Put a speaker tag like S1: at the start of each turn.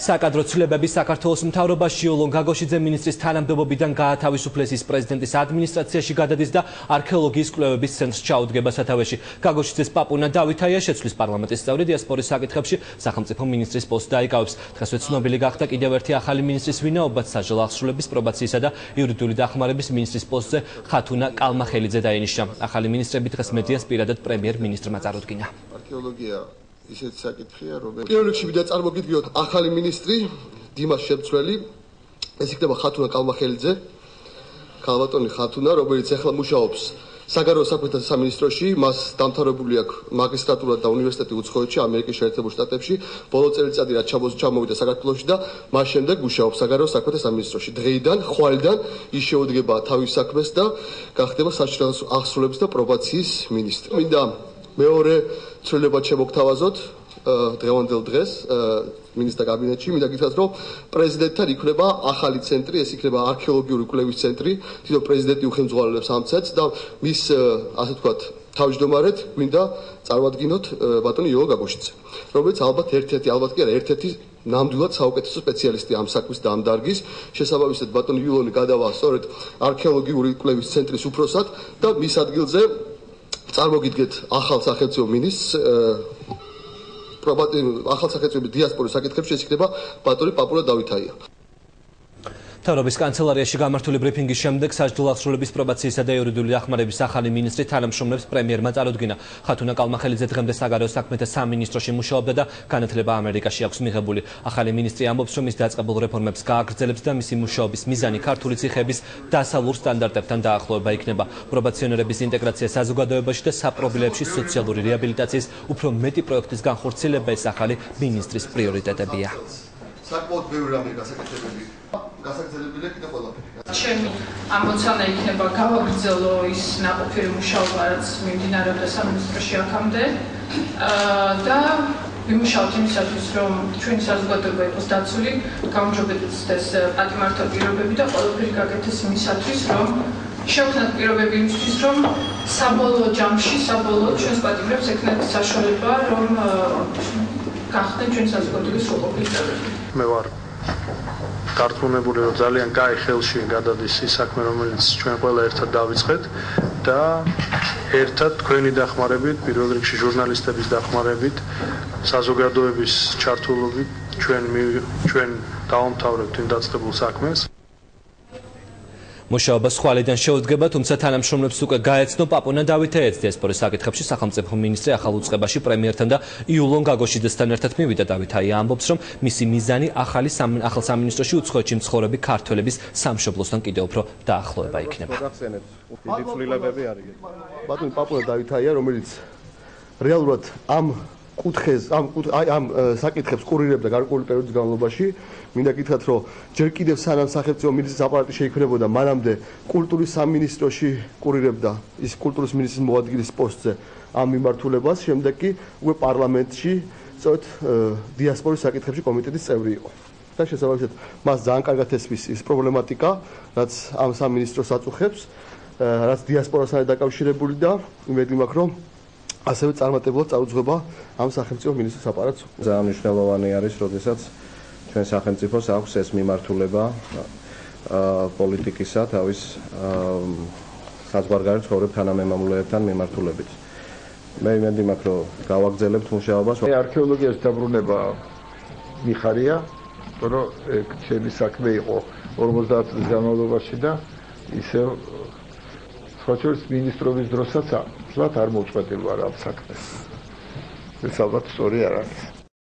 S1: საკადრო ცვლილებების საქართველოს მთავრობაში იოლონ გაგოშიძე მინისტრის თანამდებობიდან გაათავისუფლეს, ის პრეზიდენტის ადმინისტრაციაში გადადის და არქეოლოგიის კვლევების ცენტრს ჩაუდგება სათავეში. გაგოშიძეს პაპუნა დავითაია შეცვლის პარლამენტის წევრი დიასპორის საკითხებში სახელმწიფო მინისტრის პოსტს დაიკავებს. დღესვე ცნობილი გახდა კიდევ ერთი ახალი მინისტრის ვინაობაც საჯარო აღსრულების პრობაციისა და იურიდიული დახმარების მინისტრის პოსტზე ხათუნა კალმახელიძე დაინიშნა. ახალი მინისტრები დღეს მედიას პირადად პრემიერ-მინისტრმა წარუდგინა.
S2: არქეოლოგია ისეთი საკითხია, რომ პირველ რიგში ვიდა წარმოგიდგინოთ ახალი მინისტრი დიმას შემცველი, ეს იქნება ხათუნა კალმახელიძე, ქალბატონი ხათუნა, რომელიც ახლა მუშაობს საგარეო საქმეთა სამინისტროში, მას დამთავრებული აქვს მაგისტრატურა და უნივერსიტეტი უცხოეთში, ამერიკის შეერთებულ შტატებში, ბოლო წელიწადი რაც ჩამოვიდა საქართველოში და მას შემდეგ მუშაობს საგარეო საქმეთა სამინისტროში. დღეიდან, ხვალიდან ის შეუდგება თავის საქმეს და გახდება საჯარო აღსრულების და პრობაციის მინისტრი. მინდა მეორე ცვლილებად შემოგთავაზოთ დღევანდელ დღეს მინისტრთა კაბინეტში. მინდა გითხრათ, რომ პრეზიდენტთან იქნება ახალი ცენტრი, ეს იქნება არქეოლოგიური კვლევის ცენტრი. თვითონ პრეზიდენტი უხელმძღვანელობს ამ ცენტრს და მის ასე ვთქვათ თავმჯდომარედ მინდა წარვადგინოთ ბატონი იოლონ გაგოშიძე, რომელიც ალბათ ერთ-ერთი ნამდვილად საუკეთესო სპეციალისტი ამ საქმის და ამ დარგის. შესაბამისად ბატონი იოლონი გადავა სწორედ არქეოლოგიური კვლევის ცენტრის უფროსად და მის ადგილზე წარმოგიდგეთ ახალ სახელმწიფო მინისტრს ახალ სახელმწიფო დიასპორის საკითხებში, ეს იქნება ბატონი პაპუნა დავითაია. მთავრობის კანცელარიაში გამართული ბრიფინგის შემდეგ საჯდო აღსრულების პრობაციისა და იურიდიული დახმარების ახალი მინისტრი თანამშრომლებს პრემიერმა წარუდგინა. ხათუნა კალმახელიძე დღემდე საგარეო საქმეთა სამინისტროში მუშაობდა და განათლება ამერიკაში აქვს მიღებული. ახალი მინისტრი ამბობს, რომ ის დაწყებულ რეფორმებს გააგრძელებს და მისი მუშაობის მიზანი ქართული ციხეების დასავლურ სტანდარტებთან დაახლოება იქნება. პრობაციონერების ინტეგრაცია საზოგადოებაში და საპრობილეებში სოციალური რეაბილიტაციის უფრო მეტი პროექტის განხორციელება ეს ახალი მინისტრის პრიორიტეტებია. საკმაოდ ბევრი რამე გასაკეთებელი. გასაგრძელებია კიდე ყველაფერი.
S3: ჩემი ამოცანა იქნება გავაგრძელო ის ნაყოფიერი მუშაობა, რაც მიმდინარეობდა სამინისტროში აქამდე და ვიმუშაოთ იმისათვის, რომ ჩვენი საზოგადოება იყოს დაცული, გაუმჯობესდეს პატიმართა პირობები და ყველაფერი გაკეთდეს იმისათვის, რომ შევქმნათ პირობები იმისთვის, რომ საბოლოო ჯამში, საბოლოოდ ჩვენს პატიმრებს ექნათ საშუალება, რომ გახდნენ ჩვენ საზოგადოების სრულყოფილი წევრები.
S4: მე ვარ გართულებული, რომ ძალიან კაი ხელში გადადის ის საქმე, რომელიც ჩვენ ყველა ერთად დავიწყეთ და ერთად თქვენი დახმარებით, პირველ რიგში ჟურნალისტების დახმარებით, საზოგადოების ჩართულობით ჩვენ დავამთავრებთ იმ დაწყებულ საქმეს.
S1: მუშაობა სხვალიდან შეუდგება, თუმცა თანამშრომლებს უკვე გაეცნო პაპუნა დავითაიაც დიასპორის საკითხებში სახელმწიფო მინისტრი ახალ უწყებაში პრემიერთან და იოლონ გაგოშიძესთან ერთად მივიდა. დავითაია ამბობს, რომ მისი მიზანი ახალ სამინისტროში უცხოეთში მცხოვრები ქართველების სამშობლოსთან კიდევ უფრო დაახლოება იქნება.
S4: დიდი ცვლილებები არის.
S2: ბატონი პაპუნა დავითაია, რომელიც რეალურად ამ საკითხებს კურირებდა გარკვეული პერიოდის განმავლობაში. მინდა გითხრათ, რომ ჯერ კიდევ სანამ სახელმწიფო მინისტრის აპარატი შეიქმნებოდა, მანამდე კულტურის სამინისტროში კურირებდა ის კულტურის მინისტრის მოადგილის პოსტზე ამ მიმართულებას, შემდეგ კი უკვე პარლამენტში სწორედ დიასპორის საკითხებში კომიტეტის წევრი იყო. და შესაბამისად მას ძალიან კარგად ესმის ის პრობლემატიკა, რაც ამ სამინისტროს აწუხებს, რაც დიასპორასთან დაკავშირებული და იმედი მაქვს, რომ ასევე წარმატებულად წაუძღვება ამ სახელმწიფო მინისტრის აპარატს.
S4: ძალიან მნიშვნელოვანი არის, როდესაც ჩვენ სახელმწიფოს აქვს ეს მიმართულება პოლიტიკისა თავის საზღვარგარეთ ცხოვრებ თანამემამულეებთან მიმართულებით. მე იმედი მაქვს, რომ გავაგრძელებთ მუშაობას.
S5: არქეოლოგიას დაბრუნება მიხარია, რომ ჩემი საქმე იყო 50 წლის განმავლობაში და ისევ ხოჭოს მინისტრობის დროსაც არ მოუწყვეტილ ვარ ამ საქმეს. ეს ალბათ სწორი არ არის.